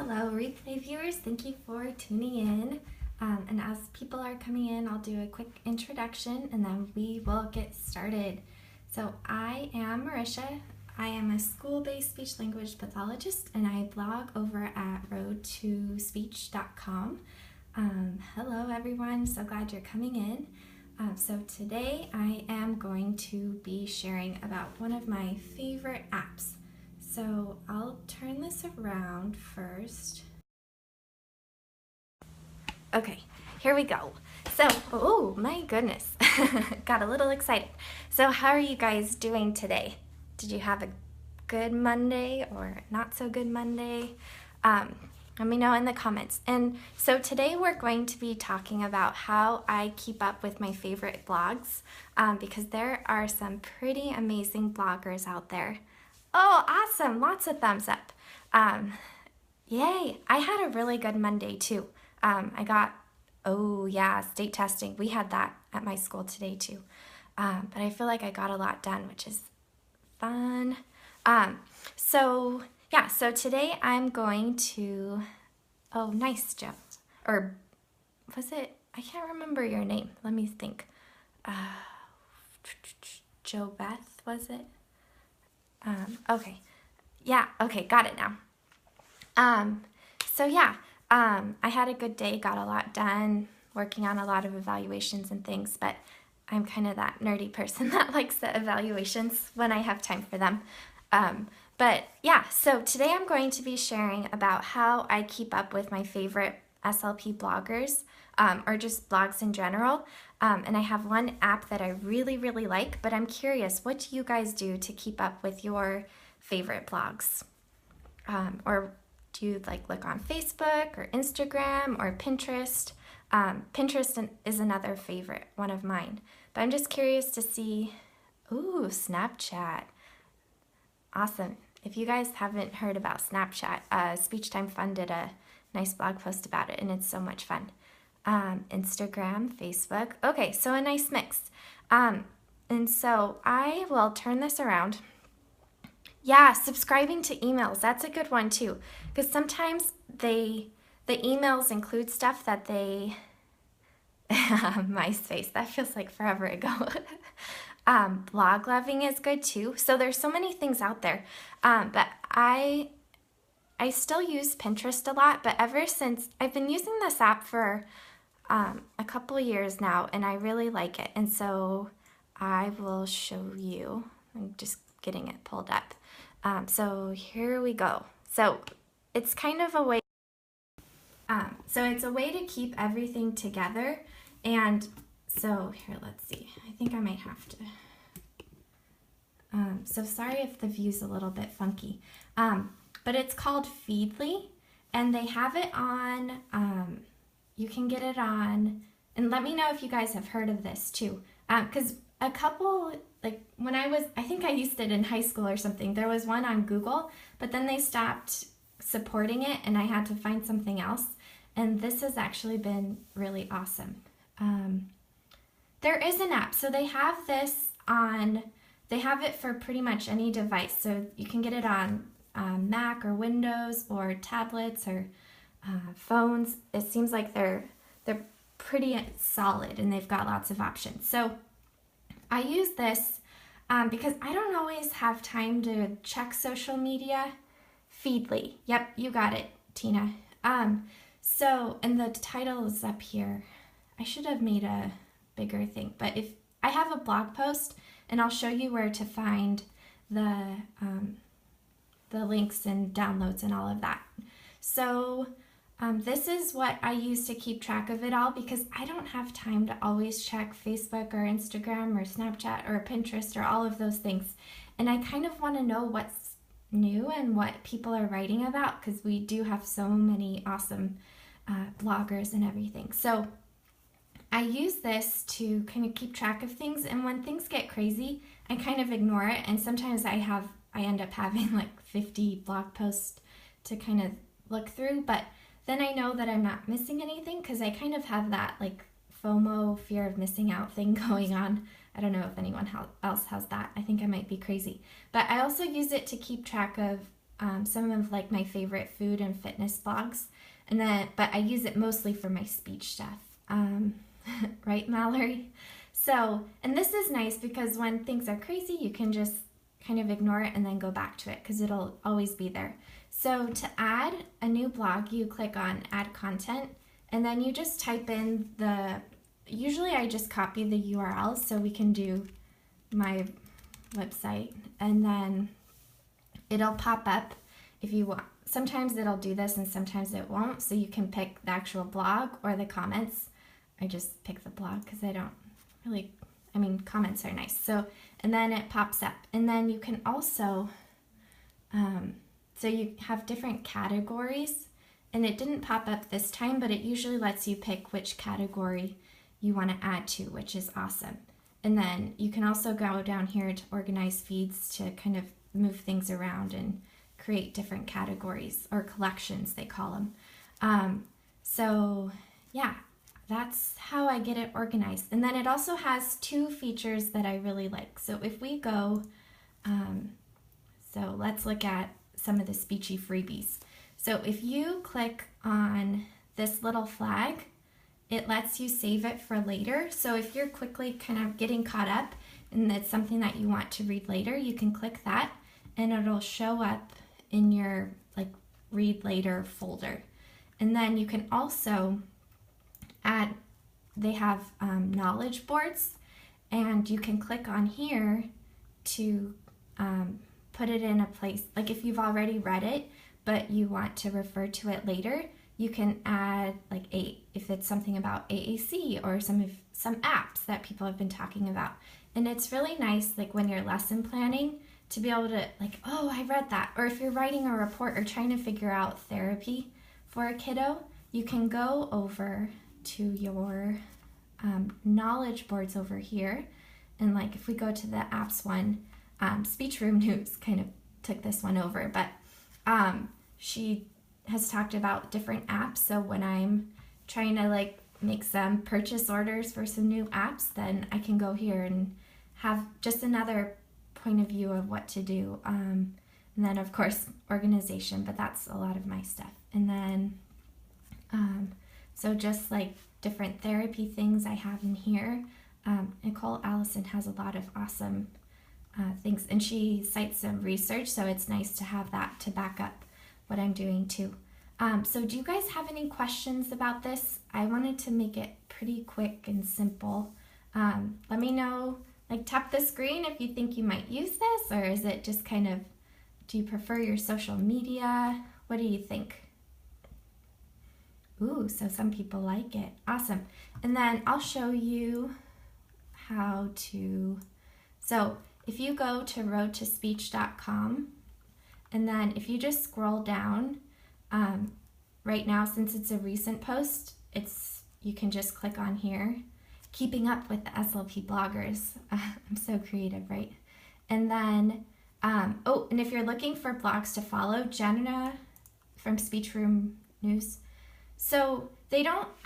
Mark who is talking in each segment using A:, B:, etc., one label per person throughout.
A: Hello, replay viewers. Thank you for tuning in. And as people are coming in, I'll do a quick introduction and then we will get started. So I am Marisha. I am a school-based speech language pathologist and I blog over at roadtospeech.com. Hello everyone, so glad you're coming in. So today I am going to be sharing about one of my favorite apps. So I'll turn this around first. Okay, here we go. So, oh my goodness, got a little excited. So how are you guys doing today? Did you have a good Monday or not so good Monday? Let me know in the comments. And so today we're going to be talking about how I keep up with my favorite blogs because there are some pretty amazing bloggers out there. Oh, awesome. Lots of thumbs up. Yay. I had a really good Monday too. I got, oh yeah, state testing. We had that at my school today too. But I feel like I got a lot done, which is fun. So today I'm going to, oh, nice, Joe. Or was it, I can't remember your name. Let me think. Joe Beth, was it? Okay. Yeah, okay, got it now. I had a good day, got a lot done, working on a lot of evaluations and things, but I'm kind of that nerdy person that likes the evaluations when I have time for them. So today I'm going to be sharing about how I keep up with my favorite SLP bloggers, or just blogs in general. And I have one app that I really, really like, but I'm curious, what do you guys do to keep up with your favorite blogs? Or do you look on Facebook or Instagram or Pinterest? Pinterest is another favorite, one of mine. But I'm just curious to see, ooh, Snapchat. Awesome. If you guys haven't heard about Snapchat, Speech Time Fun did a nice blog post about it, and it's so much fun. Instagram, Facebook. Okay, so a nice mix. And so I will turn this around. Yeah, subscribing to emails. That's a good one too, because sometimes the emails include stuff that they, MySpace, that feels like forever ago. Blog loving is good too. So there's so many things out there. But I still use Pinterest a lot, but ever since I've been using this app for a couple of years now, and I really like it. And so I will show you. I'm just getting it pulled up. So here we go. So it's kind of a way. So it's a way to keep everything together. And so here, let's see. I think I might have to. So sorry if the view's a little bit funky. But it's called Feedly, and they have it on, you can get it on, and let me know if you guys have heard of this too. Because a couple, when I think I used it in high school or something, there was one on Google, but then they stopped supporting it and I had to find something else. And this has actually been really awesome. There is an app, so they have this on, they have it for pretty much any device. So you can get it on Mac or Windows or tablets or phones. It seems like they're pretty solid and they've got lots of options. So I use this because I don't always have time to check social media. Feedly. Yep, you got it, Tina. So, and the title is up here. I should have made a bigger thing, but if I have a blog post and I'll show you where to find the links and downloads and all of that. So this is what I use to keep track of it all because I don't have time to always check Facebook or Instagram or Snapchat or Pinterest or all of those things. And I kind of want to know what's new and what people are writing about because we do have so many awesome bloggers and everything. So I use this to kind of keep track of things, and when things get crazy, I kind of ignore it, and sometimes I end up having 50 blog posts to kind of look through, but then I know that I'm not missing anything because I kind of have that FOMO, fear of missing out thing going on. I don't know if anyone else has that. I think I might be crazy. But I also use it to keep track of some of like my favorite food and fitness blogs, and then but I use it mostly for my speech stuff. Right, Mallory? So, and this is nice because when things are crazy, you can just kind of ignore it and then go back to it because it'll always be there. So to add a new blog, you click on add content, and then you just type in usually I just copy the URL so we can do my website, and then it'll pop up if you want. Sometimes it'll do this and sometimes it won't, so you can pick the actual blog or the comments. I just pick the blog because I don't really, I mean, comments are nice. So, and then it pops up, and then you can also, so you have different categories, and it didn't pop up this time, but it usually lets you pick which category you want to add to, which is awesome. And then you can also go down here to organize feeds to kind of move things around and create different categories or collections, they call them. So yeah, that's how I get it organized. And then it also has two features that I really like. So if we go, so let's look at some of the speechy freebies. So if you click on this little flag, it lets you save it for later. So if you're quickly kind of getting caught up and it's something that you want to read later, you can click that and it'll show up in your like read later folder. And then you can also add, they have knowledge boards, and you can click on here to put it in a place, like if you've already read it but you want to refer to it later, you can add like if it's something about AAC or some apps that people have been talking about. And it's really nice, like when you're lesson planning, to be able to like, oh, I read that. Or if you're writing a report or trying to figure out therapy for a kiddo, you can go over to your knowledge boards over here. And like if we go to the apps one, Speech Room News kind of took this one over, but she has talked about different apps. So when I'm trying to like make some purchase orders for some new apps, then I can go here and have just another point of view of what to do. And then of course organization, but that's a lot of my stuff. And then so just like different therapy things I have in here. Nicole Allison has a lot of awesome things, and she cites some research, so it's nice to have that to back up what I'm doing too. So do you guys have any questions about this? I wanted to make it pretty quick and simple. Let me know, like tap the screen if you think you might use this, or is it just kind of, do you prefer your social media? What do you think? Ooh, so some people like it. Awesome. And then I'll show you how to, so if you go to roadtospeech.com, and then if you just scroll down, right now, since it's a recent post, you can just click on here, keeping up with the SLP bloggers. I'm so creative, right? And then, oh, and if you're looking for blogs to follow, Jenna from Speech Room News. So I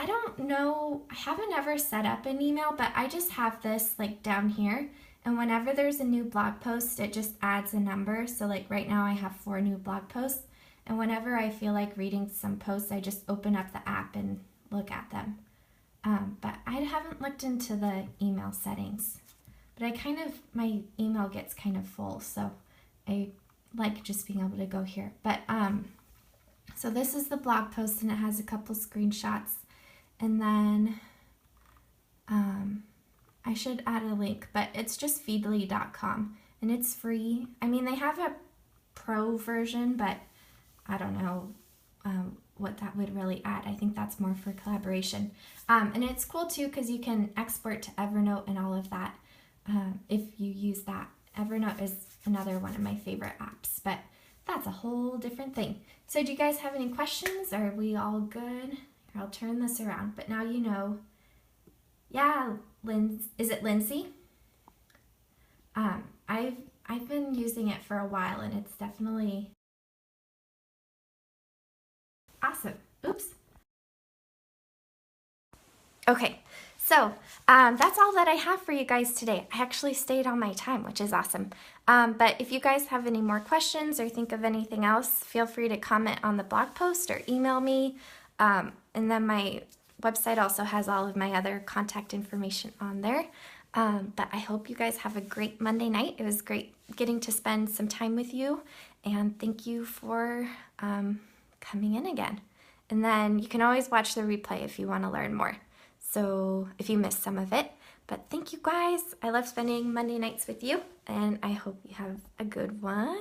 A: don't know, I haven't ever set up an email, but I just have this like down here. And whenever there's a new blog post, it just adds a number. So like right now I have 4 new blog posts. And whenever I feel like reading some posts, I just open up the app and look at them. But I haven't looked into the email settings. But my email gets kind of full, so I like just being able to go here. But so this is the blog post, and it has a couple screenshots. And then I should add a link, but it's just feedly.com, and it's free. I mean, they have a pro version, but I don't know what that would really add. I think that's more for collaboration. And it's cool too because you can export to Evernote and all of that if you use that. Evernote is another one of my favorite apps, but that's a whole different thing. So do you guys have any questions? Are we all good? Here, I'll turn this around, but now you know. Yeah, is it Lindsay? I've been using it for a while, and it's definitely awesome. Oops. Okay, So that's all that I have for you guys today. I actually stayed on my time, which is awesome. But if you guys have any more questions or think of anything else, feel free to comment on the blog post or email me. And then my website also has all of my other contact information on there. But I hope you guys have a great Monday night. It was great getting to spend some time with you. And thank you for coming in again. And then you can always watch the replay if you want to learn more. So if you missed some of it. But thank you guys. I love spending Monday nights with you. And I hope you have a good one.